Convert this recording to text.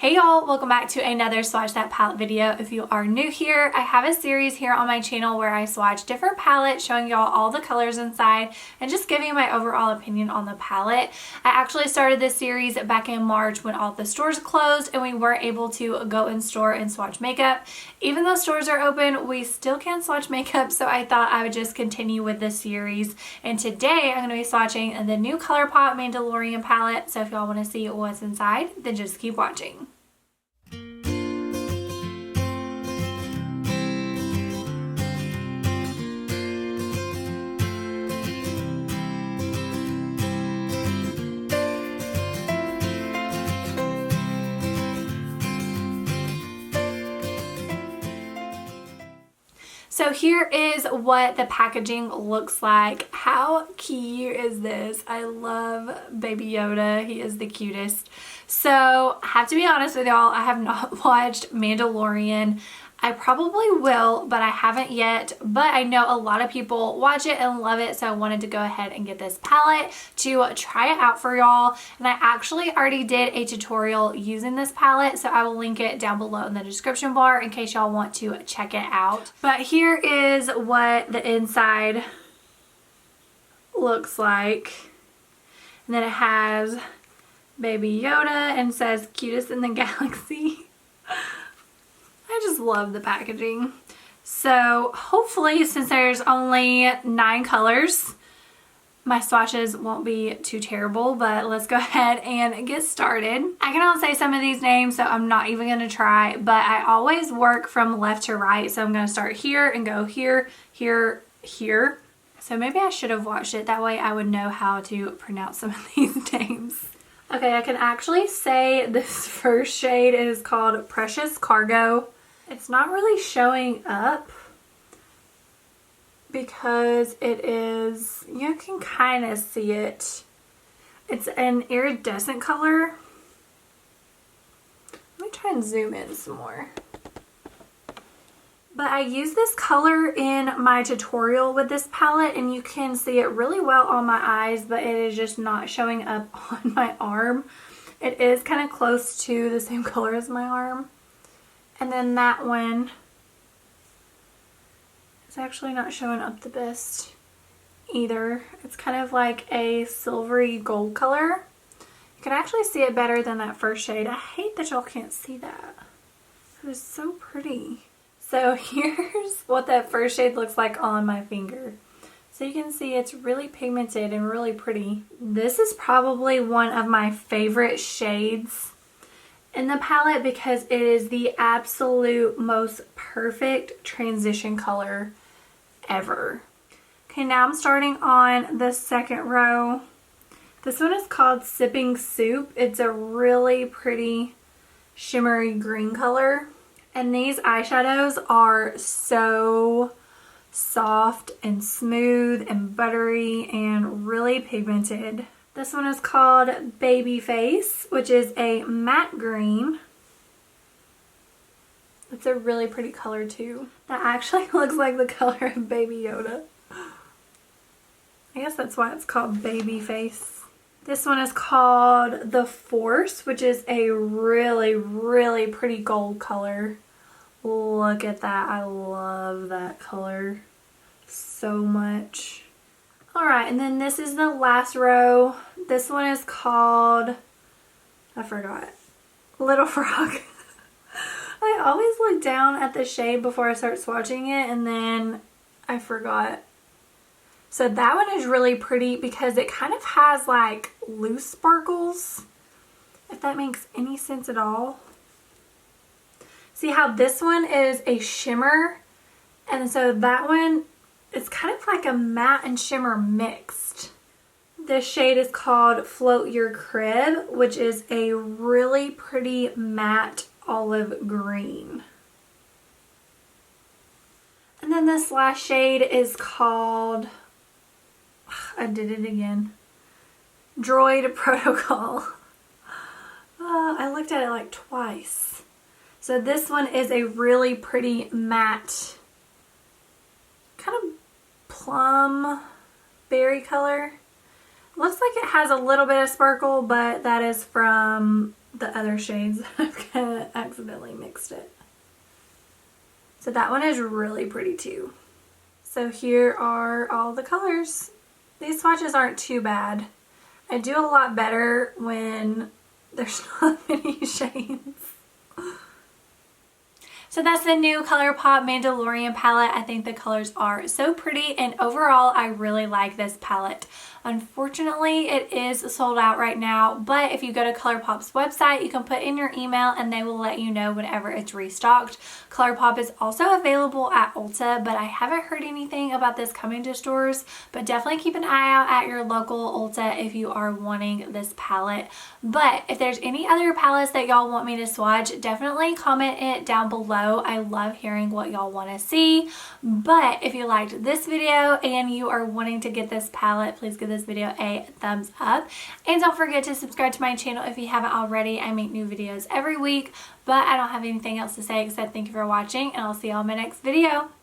Hey y'all, welcome back to another Swatch That Palette video. If you are new here, I have a series here on my channel where I swatch different palettes, showing y'all all the colors inside and just giving my overall opinion on the palette. I actually started this series back in March when all the stores closed and we weren't able to go in store and swatch makeup. Even though stores are open, we still can swatch makeup, so I thought I would just continue with this series. And today I'm going to be swatching the new Colourpop Mandalorian palette, so if y'all want to see what's inside, then just keep watching. So here is what the packaging looks like. How cute is this? I love Baby Yoda. He is the cutest. So I have to be honest with y'all, I have not watched Mandalorian. I probably will, but I haven't yet. But I know a lot of people watch it and love it, so I wanted to go ahead and get this palette to try it out for y'all. And I actually already did a tutorial using this palette, so I will link it down below in the description bar in case y'all want to check it out. But here is what the inside looks like. And then it has Baby Yoda and says cutest in the galaxy. I just love the packaging. So hopefully, since there's only 9 colors, my swatches won't be too terrible, but let's go ahead and get started. I cannot say some of these names, so I'm not even going to try, but I always work from left to right, so I'm going to start here and go here, here, here. So maybe I should have watched it, that way I would know how to pronounce some of these names. Okay, I can actually say this first shade is called Precious Cargo. It's not really showing up because it is, you can kind of see it. It's an iridescent color. Let me try and zoom in some more. But I use this color in my tutorial with this palette and you can see it really well on my eyes, but it is just not showing up on my arm. It is kind of close to the same color as my arm. And then that one is actually not showing up the best either. It's kind of like a silvery gold color. You can actually see it better than that first shade. I hate that y'all can't see that. It is so pretty. So here's what that first shade looks like on my finger. So you can see it's really pigmented and really pretty. This is probably one of my favorite shades in the palette because it is the absolute most perfect transition color ever. Okay, now I'm starting on the second row. This one is called Sipping Soup. It's a really pretty shimmery green color. And these eyeshadows are so soft and smooth and buttery and really pigmented. This one is called Baby Face, which is a matte green. It's a really pretty color too. That actually looks like the color of Baby Yoda. I guess that's why it's called Baby Face. This one is called The Force, which is a really, really pretty gold color. Look at that. I love that color so much. Alright, and then this is the last row. This one is called, I forgot, Little Frog. I always look down at the shade before I start swatching it and then I forgot. So that one is really pretty because it kind of has like loose sparkles, if that makes any sense at all. See how this one is a shimmer, and so that one is kind of like a matte and shimmer mixed. This shade is called Float Your Crib, which is a really pretty matte olive green. And then this last shade is called, I did it again, Droid Protocol. I looked at it like twice. So this one is a really pretty matte, kind of plum berry color. Looks like it has a little bit of sparkle, but that is from the other shades. I've kind of accidentally mixed it. So that one is really pretty too. So here are all the colors. These swatches aren't too bad. I do a lot better when there's not many shades. So that's the new Colourpop Mandalorian palette. I think the colors are so pretty, and overall I really like this palette. Unfortunately, it is sold out right now, but if you go to Colourpop's website, you can put in your email and they will let you know whenever it's restocked. Colourpop is also available at Ulta, but I haven't heard anything about this coming to stores, but definitely keep an eye out at your local Ulta if you are wanting this palette. But if there's any other palettes that y'all want me to swatch, definitely comment it down below. I love hearing what y'all want to see. But if you liked this video and you are wanting to get this palette, please give this video a thumbs up. And don't forget to subscribe to my channel if you haven't already. I make new videos every week, but I don't have anything else to say except thank you for watching, and I'll see y'all in my next video.